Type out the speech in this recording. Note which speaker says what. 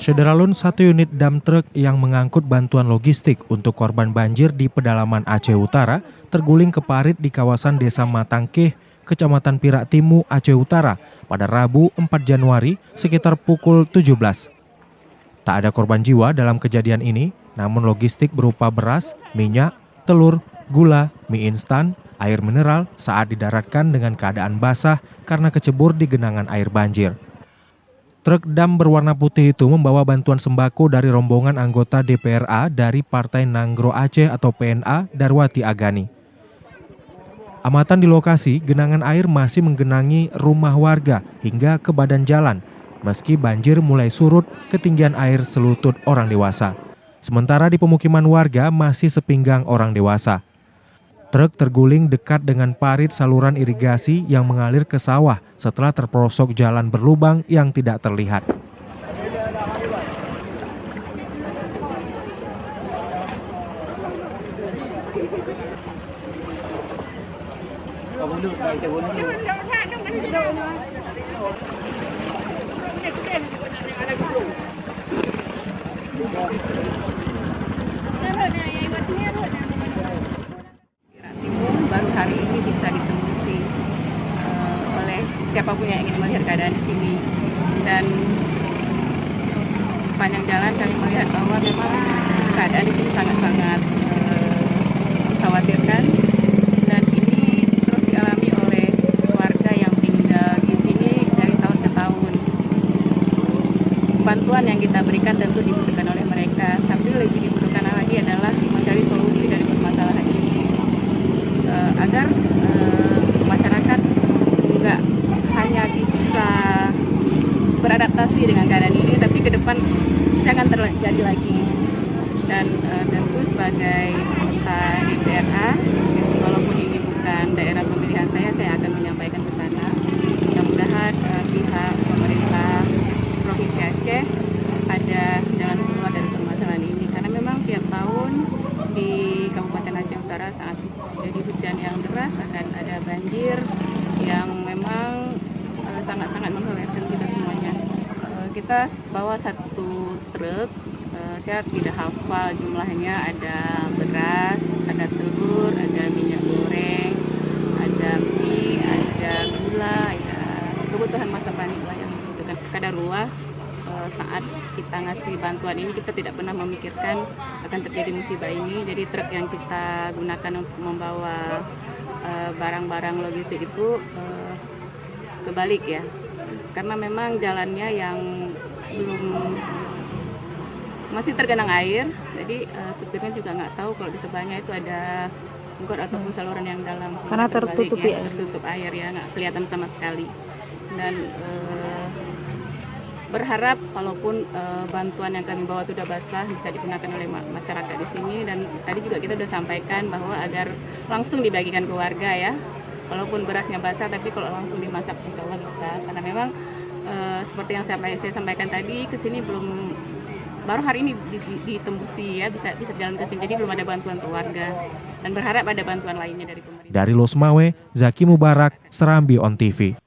Speaker 1: Sederalun satu unit dump truck yang mengangkut bantuan logistik untuk korban banjir di pedalaman Aceh Utara terguling ke parit di kawasan Desa Matangkeh, Kecamatan Pirak Timu, Aceh Utara pada Rabu 4 Januari sekitar pukul 17. Tak ada korban jiwa dalam kejadian ini, namun logistik berupa beras, minyak, telur, gula, mie instan, air mineral saat didaratkan dengan keadaan basah karena kecebur di genangan air banjir. Truk dam berwarna putih itu membawa bantuan sembako dari rombongan anggota DPRA dari Partai Nanggro Aceh atau PNA Darwati Agani. Amatan di lokasi, genangan air masih menggenangi rumah warga hingga ke badan jalan, meski banjir mulai surut ketinggian air selutut orang dewasa. Sementara di pemukiman warga masih sepinggang orang dewasa. Truk terguling dekat dengan parit saluran irigasi yang mengalir ke sawah setelah terperosok jalan berlubang yang tidak terlihat.
Speaker 2: Baru hari ini bisa ditembusi oleh siapapun yang ingin melihat keadaan di sini, dan sepanjang jalan kami melihat bahwa memang keadaan di sini sangat-sangat mengkhawatirkan, dan ini terus dialami oleh warga yang tinggal di sini dari tahun ke tahun. Bantuan yang kita berikan tentu dibutuhkan oleh mereka, tapi lebih dibutuhkan lagi adalah mencari solusi dari permasalahan ini. Agar masyarakat nggak hanya bisa beradaptasi dengan keadaan ini, tapi ke depan jangan terjadi lagi. Dan tentu sebagai anggota DPRA, walaupun ini bukan daerah pemilihan saya akan menyampaikan ke sana. Mudah-mudahan pihak pemerintah Provinsi Aceh ada jalan keluar dari permasalahan ini, karena memang tiap tahun di Kabupaten Aceh Utara saat jadi hujan yang deras akan ada banjir yang memang sangat-sangat mengkhawatirkan kita semuanya. Kita bawa satu truk, saya tidak hafal jumlahnya, ada beras, ada telur, ada minyak goreng, ada mie, ada gula, ya kebutuhan masa panik lah yang dibutuhkan. Kadarullah, saat kita ngasih bantuan ini kita tidak pernah memikirkan akan terjadi musibah ini. Jadi truk yang kita gunakan untuk membawa barang-barang logistik itu kebalik ya, karena memang jalannya yang masih tergenang air, jadi supirnya juga nggak tahu kalau di sebelahnya itu ada got ataupun saluran yang dalam,
Speaker 3: karena tertutup
Speaker 2: air ya, nggak kelihatan sama sekali. Dan berharap walaupun bantuan yang kami bawa itu sudah basah bisa digunakan oleh masyarakat di sini, dan tadi juga kita sudah sampaikan bahwa agar langsung dibagikan ke warga ya, walaupun berasnya basah tapi kalau langsung dimasak insya Allah bisa, karena memang seperti yang saya sampaikan tadi, ke sini baru hari ini ditembusi ya, bisa jalan ke sini, jadi belum ada bantuan ke warga, dan berharap ada bantuan lainnya dari pemerintah.
Speaker 1: Dari Losmawe, Zaki Mubarak, Serambi On TV.